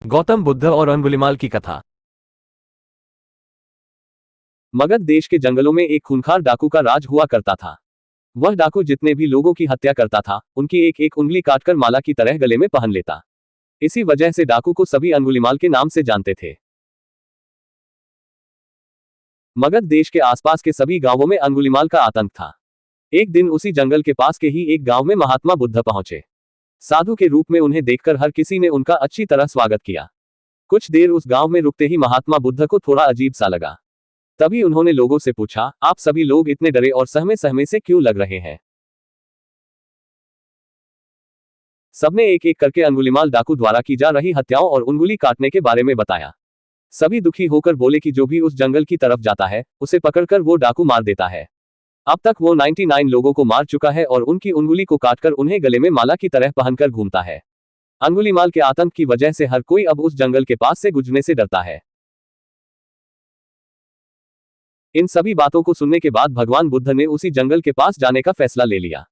गौतम बुद्ध और अंगुलिमाल की कथा। मगध देश के जंगलों में एक खूंखार डाकू का राज हुआ करता था। वह डाकू जितने भी लोगों की हत्या करता था, उनकी एक एक उंगली काटकर माला की तरह गले में पहन लेता। इसी वजह से डाकू को सभी अंगुलिमाल के नाम से जानते थे। मगध देश के आसपास के सभी गांवों में अंगुलिमाल का आतंक था। एक दिन उसी जंगल के पास के ही एक गांव में महात्मा बुद्ध पहुंचे। साधु के रूप में उन्हें देखकर हर किसी ने उनका अच्छी तरह स्वागत किया। कुछ देर उस गांव में रुकते ही महात्मा बुद्ध को थोड़ा अजीब सा लगा। तभी उन्होंने लोगों से पूछा, आप सभी लोग इतने डरे और सहमे सहमे से क्यों लग रहे हैं? सबने एक एक करके अंगुलिमाल डाकू द्वारा की जा रही हत्याओं और उंगली काटने के बारे में बताया। सभी दुखी होकर बोले कि जो भी उस जंगल की तरफ जाता है, उसे पकड़कर वो डाकू मार देता है। अब तक वो 99 लोगों को मार चुका है और उनकी उंगली को काटकर उन्हें गले में माला की तरह पहनकर घूमता है। अंगुलिमाल के आतंक की वजह से हर कोई अब उस जंगल के पास से गुजरने से डरता है। इन सभी बातों को सुनने के बाद भगवान बुद्ध ने उसी जंगल के पास जाने का फैसला ले लिया।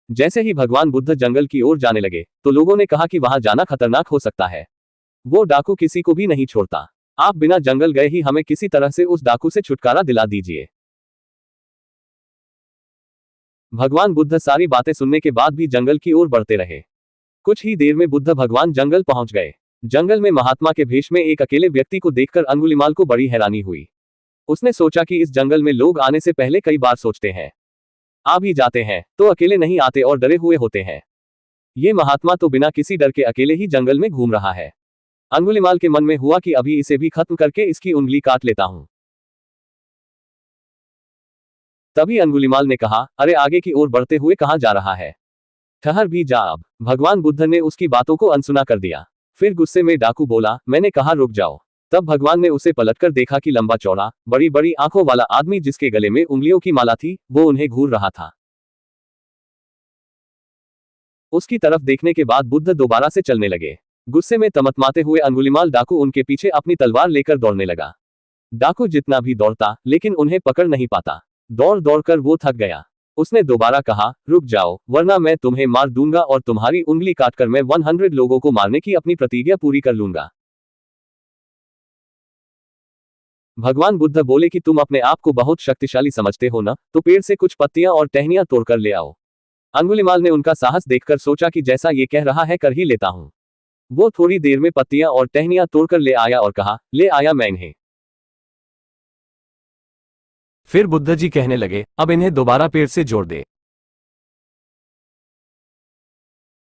जैसे ही भगवान बुद्ध जंगल की ओर जाने लगे, तो लोगों ने कहा कि वहां जाना खतरनाक हो सकता है। वो डाकू किसी को भी नहीं छोड़ता। आप बिना जंगल गए ही हमें किसी तरह से उस डाकू से छुटकारा दिला दीजिए। भगवान बुद्ध सारी बातें सुनने के बाद भी जंगल की ओर बढ़ते रहे। कुछ ही देर में बुद्ध भगवान जंगल पहुंच गए। जंगल में महात्मा के भेष में एक अकेले व्यक्ति को देखकर अंगुलिमाल को बड़ी हैरानी हुई। उसने सोचा कि इस जंगल में लोग आने से पहले कई बार सोचते हैं, आ भी जाते हैं तो अकेले नहीं आते और डरे हुए होते हैं। ये महात्मा तो बिना किसी डर के अकेले ही जंगल में घूम रहा है। अंगुलिमाल के मन में हुआ कि अभी इसे भी खत्म करके इसकी उंगली काट लेता हूं। तभी अंगुलिमाल ने कहा, अरे आगे की ओर बढ़ते हुए कहां जा रहा है? ठहर भी जा अब। भगवान बुद्ध ने उसकी बातों को अनसुना कर दिया। फिर गुस्से में डाकू बोला, मैंने कहा रुक जाओ। तब भगवान ने उसे पलटकर देखा कि लंबा चौड़ा, बड़ी बड़ी आंखों वाला आदमी जिसके गले में उंगलियों की माला थी, वो उन्हें घूर रहा था। उसकी तरफ देखने के बाद बुद्ध दोबारा से चलने लगे। गुस्से में तमतमाते हुए अंगुलिमाल डाकू उनके पीछे अपनी तलवार लेकर दौड़ने लगा। डाकू जितना भी दौड़ता, लेकिन उन्हें पकड़ नहीं पाता। दौड़ दौड़कर वो थक गया। उसने दोबारा कहा, रुक जाओ, वरना मैं तुम्हें मार दूंगा और तुम्हारी उंगली काटकर मैं 100 लोगों को मारने की अपनी प्रतिज्ञा पूरी कर लूंगा। भगवान बुद्ध बोले कि तुम अपने आप को बहुत शक्तिशाली समझते हो ना, तो पेड़ से कुछ पत्तियां और टहनियां तोड़कर ले आओ। अंगुलिमाल ने उनका साहस देखकर सोचा कि जैसा ये कह रहा है कर ही लेता हूं। वो थोड़ी देर में पत्तियां और टहनियां तोड़कर ले आया और कहा, ले आया मैं इन्हें। फिर बुद्ध जी कहने लगे, अब इन्हें दोबारा पेड़ से जोड़ दे।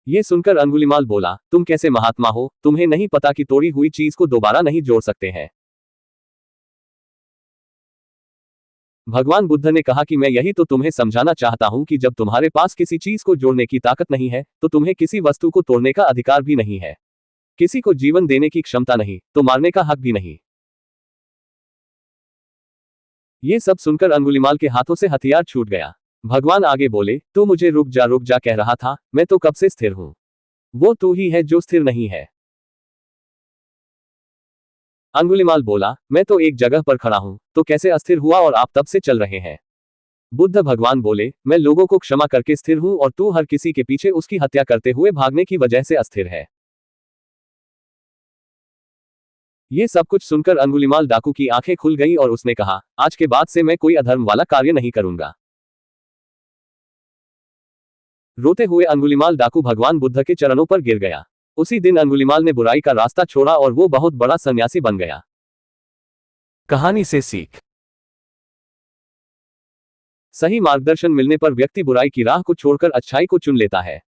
ये सुनकर अंगुलिमाल बोला, तुम कैसे महात्मा हो, तुम्हें नहीं पता कि तोड़ी हुई चीज को दोबारा नहीं जोड़ सकते हैं। भगवान बुद्ध ने कहा कि मैं यही तो तुम्हें समझाना चाहता हूं कि जब तुम्हारे पास किसी चीज को जोड़ने की ताकत नहीं है, तो तुम्हें किसी वस्तु को तोड़ने का अधिकार भी नहीं है। किसी को जीवन देने की क्षमता नहीं, तो मारने का हक भी नहीं। ये सब सुनकर अंगुलिमाल के हाथों से हथियार छूट गया। भगवान आगे बोले, तू मुझे रुक जा कह रहा था, मैं तो कब से स्थिर हूं। वो तू ही है जो स्थिर नहीं है। अंगुलिमाल बोला, मैं तो एक जगह पर खड़ा हूं, तो कैसे अस्थिर हुआ और आप तब से चल रहे हैं? बुद्ध भगवान बोले, मैं लोगों को क्षमा करके स्थिर हूं और तू हर किसी के पीछे उसकी हत्या करते हुए भागने की वजह से अस्थिर है। ये सब कुछ सुनकर अंगुलिमाल डाकू की आंखें खुल गई और उसने कहा, आज के बाद से मैं कोई अधर्म वाला कार्य नहीं करूंगा। रोते हुए अंगुलिमाल डाकू भगवान बुद्ध के चरणों पर गिर गया। उसी दिन अंगुलिमाल ने बुराई का रास्ता छोड़ा और वो बहुत बड़ा सन्यासी बन गया। कहानी से सीख। सही मार्गदर्शन मिलने पर व्यक्ति बुराई की राह को छोड़कर अच्छाई को चुन लेता है।